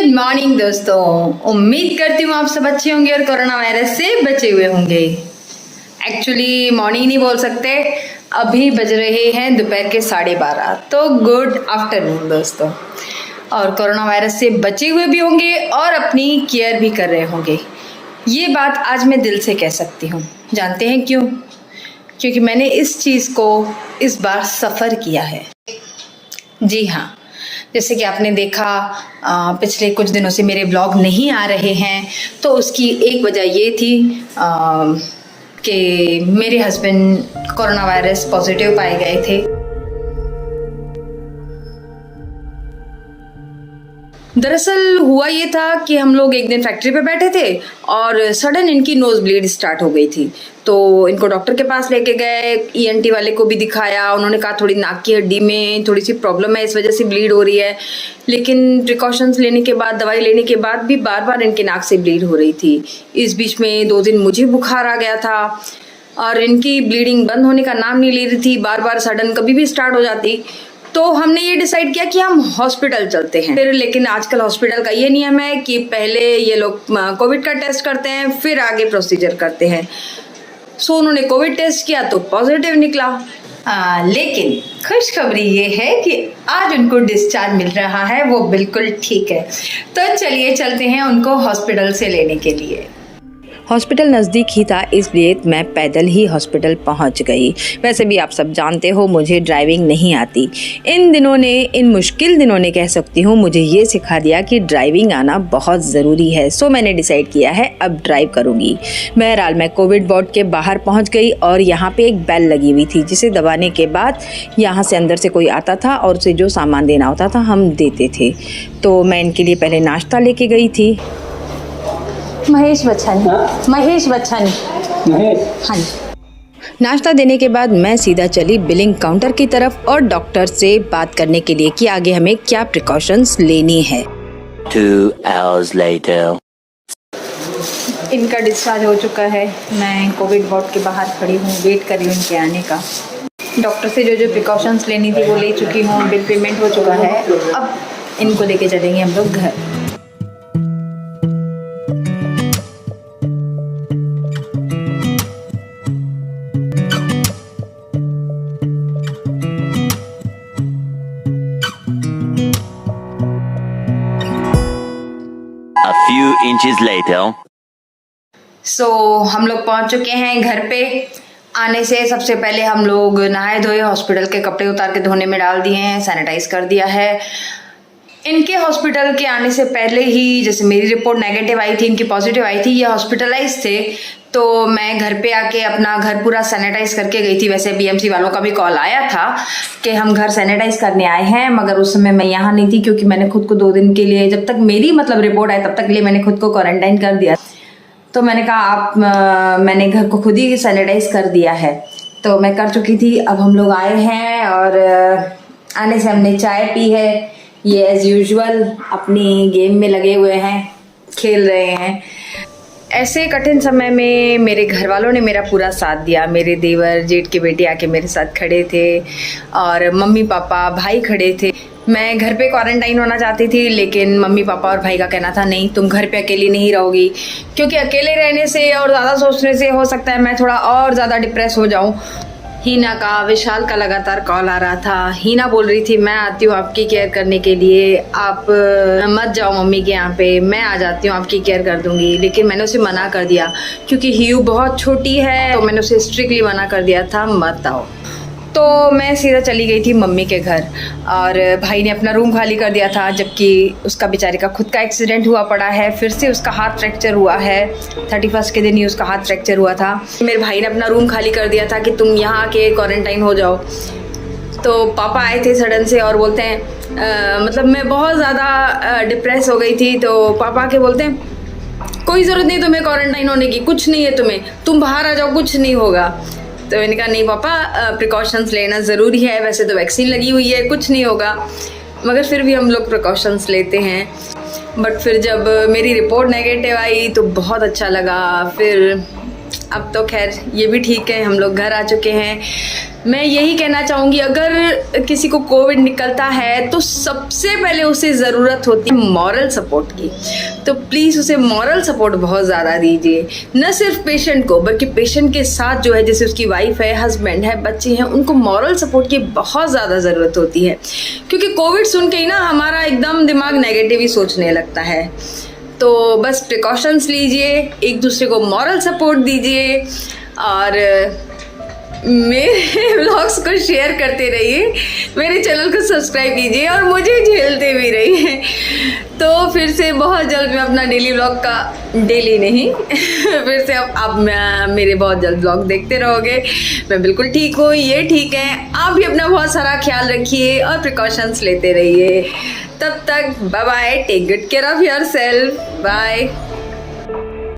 Good morning दोस्तों, उम्मीद करती हूँ आप सब अच्छे होंगे और कोरोना वायरस से बचे हुए होंगे। एक्चुअली मॉर्निंग नहीं बोल सकते, अभी बज रहे हैं दोपहर के 12:30, तो गुड आफ्टरनून दोस्तों। और कोरोना वायरस से बचे हुए भी होंगे और अपनी केयर भी कर रहे होंगे। ये बात आज मैं दिल से कह सकती हूँ। जानते हैं क्यों? क्योंकि मैंने इस चीज़ को इस बार सफ़र किया है। जी हाँ, जैसे कि आपने देखा पिछले कुछ दिनों से मेरे ब्लॉग नहीं आ रहे हैं, तो उसकी एक वजह ये थी कि मेरे हस्बैंड कोरोना वायरस पॉजिटिव पाए गए थे। दरअसल हुआ ये था कि हम लोग एक दिन फैक्ट्री पे बैठे थे और सडन इनकी नोज ब्लीड स्टार्ट हो गई थी। तो इनको डॉक्टर के पास लेके गए, ईएनटी वाले को भी दिखाया। उन्होंने कहा थोड़ी नाक की हड्डी में थोड़ी सी प्रॉब्लम है, इस वजह से ब्लीड हो रही है। लेकिन प्रिकॉशंस लेने के बाद, दवाई लेने के बाद भी बार बार इनके नाक से ब्लीड हो रही थी। इस बीच में 2 दिन मुझे बुखार आ गया था और इनकी ब्लीडिंग बंद होने का नाम नहीं ले रही थी, बार बार सडन कभी भी स्टार्ट हो जाती। तो हमने ये डिसाइड किया कि हम हॉस्पिटल चलते हैं फिर। लेकिन आजकल हॉस्पिटल का ये नियम है कि पहले ये लोग कोविड का टेस्ट करते हैं, फिर आगे प्रोसीजर करते हैं। सो उन्होंने कोविड टेस्ट किया तो पॉजिटिव निकला। लेकिन खुशखबरी ये है कि आज उनको डिस्चार्ज मिल रहा है, वो बिल्कुल ठीक है। तो चलिए चलते हैं उनको हॉस्पिटल से लेने के लिए। हॉस्पिटल नज़दीक ही था, इसलिए मैं पैदल ही हॉस्पिटल पहुंच गई। वैसे भी आप सब जानते हो मुझे ड्राइविंग नहीं आती। इन मुश्किल दिनों ने कह सकती हूँ मुझे ये सिखा दिया कि ड्राइविंग आना बहुत ज़रूरी है। सो मैंने डिसाइड किया है अब ड्राइव करूँगी। बहरहाल मैं कोविड वार्ड के बाहर पहुँच गई और यहाँ पर एक बेल लगी हुई थी, जिसे दबाने के बाद यहाँ से अंदर से कोई आता था और उसे जो सामान देना होता था हम देते थे। तो मैं इनके लिए पहले नाश्ता लेके गई थी। महेश बच्चन। हाँ जी। नाश्ता देने के बाद मैं सीधा चली बिलिंग काउंटर की तरफ और डॉक्टर से बात करने के लिए कि आगे हमें क्या प्रिकॉशंस लेनी है। 2 hours later. इनका डिस्चार्ज हो चुका है। मैं कोविड वार्ड के बाहर खड़ी हूँ, वेट कर रही हूँ इनके आने का। डॉक्टर से जो प्रिकॉशंस लेनी थी वो ले चुकी हूँ, बिल पेमेंट हो चुका है। अब इनको लेके चलेंगे हम लोग घर। A few inches later. सो हम लोग पहुंच चुके हैं घर पे। आने से सबसे पहले हम लोग नहाए धोए, हॉस्पिटल के कपड़े उतार के धोने में डाल दिए हैं, सैनिटाइज कर दिया है। इनके हॉस्पिटल के आने से पहले ही, जैसे मेरी रिपोर्ट नेगेटिव आई थी, इनकी पॉजिटिव आई थी, ये हॉस्पिटलाइज थे, तो मैं घर पे आके अपना घर पूरा सैनिटाइज करके गई थी। वैसे बीएमसी वालों का भी कॉल आया था कि हम घर सैनिटाइज करने आए हैं, मगर उस समय मैं यहाँ नहीं थी क्योंकि मैंने खुद को 2 दिन के लिए, जब तक मेरी रिपोर्ट आए तब तक के लिए मैंने खुद को क्वारंटाइन कर दिया। तो मैंने कहा मैंने घर को खुद ही सैनिटाइज कर दिया है, तो मैं कर चुकी थी। अब हम लोग आए हैं और आने से हमने चाय पी है। ये एज यूजुअल अपनी गेम में लगे हुए हैं, खेल रहे हैं। ऐसे कठिन समय में मेरे घर वालों ने मेरा पूरा साथ दिया। मेरे देवर जेठ के बेटे आके मेरे साथ खड़े थे और मम्मी पापा भाई खड़े थे। मैं घर पे क्वारंटाइन होना चाहती थी, लेकिन मम्मी पापा और भाई का कहना था नहीं, तुम घर पे अकेली नहीं रहोगी, क्योंकि अकेले रहने से और ज़्यादा सोचने से हो सकता है मैं थोड़ा और ज़्यादा डिप्रेस हो जाऊँ। हीना का, विशाल का लगातार कॉल आ रहा था। हीना बोल रही थी मैं आती हूँ आपकी केयर करने के लिए, आप मत जाओ मम्मी के यहाँ पे, मैं आ जाती हूँ आपकी केयर कर दूँगी। लेकिन मैंने उसे मना कर दिया क्योंकि हीयू बहुत छोटी है, तो मैंने उसे स्ट्रिक्टली मना कर दिया था मत आओ। तो मैं सीधा चली गई थी मम्मी के घर और भाई ने अपना रूम खाली कर दिया था, जबकि उसका बेचारे का खुद का एक्सीडेंट हुआ पड़ा है। फिर से उसका हाथ फ्रैक्चर हुआ है, 31 के दिन ही उसका हाथ फ्रैक्चर हुआ था। मेरे भाई ने अपना रूम खाली कर दिया था कि तुम यहाँ आके क्वारंटाइन हो जाओ। तो पापा आए थे सडन से और बोलते हैं मतलब मैं बहुत ज़्यादा डिप्रेस हो गई थी, तो पापा आके बोलते हैं कोई ज़रूरत नहीं तुम्हें क्वारंटाइन होने की, कुछ नहीं है तुम्हें, तुम बाहर आ जाओ, कुछ नहीं होगा। तो मैंने कहा नहीं पापा, प्रिकॉशंस लेना ज़रूरी है, वैसे तो वैक्सीन लगी हुई है, कुछ नहीं होगा, मगर फिर भी हम लोग प्रिकॉशंस लेते हैं। बट फिर जब मेरी रिपोर्ट नेगेटिव आई तो बहुत अच्छा लगा। फिर अब तो खैर ये भी ठीक है, हम लोग घर आ चुके हैं। मैं यही कहना चाहूँगी, अगर किसी को कोविड निकलता है तो सबसे पहले उसे ज़रूरत होती है मॉरल सपोर्ट की। तो प्लीज़ उसे मॉरल सपोर्ट बहुत ज़्यादा दीजिए, न सिर्फ पेशेंट को बल्कि पेशेंट के साथ जो है, जैसे उसकी वाइफ है, हस्बैंड है, बच्चे हैं, उनको मॉरल सपोर्ट की बहुत ज़्यादा ज़रूरत होती है। क्योंकि कोविड सुन के ही ना हमारा एकदम दिमाग नेगेटिव ही सोचने लगता है। तो बस प्रिकॉशंस लीजिए, एक दूसरे को मॉरल सपोर्ट दीजिए और मेरे व्लॉग्स को शेयर करते रहिए, मेरे चैनल को सब्सक्राइब कीजिए और मुझे झेलते भी रहिए। तो फिर से बहुत जल्द मैं अपना डेली व्लॉग का, डेली नहीं फिर से अब मेरे बहुत जल्द व्लॉग देखते रहोगे। मैं बिल्कुल ठीक हूँ, ये ठीक है। आप भी अपना बहुत सारा ख्याल रखिए और प्रिकॉशंस लेते रहिए। तब तक bye bye, take good care of yourself, bye.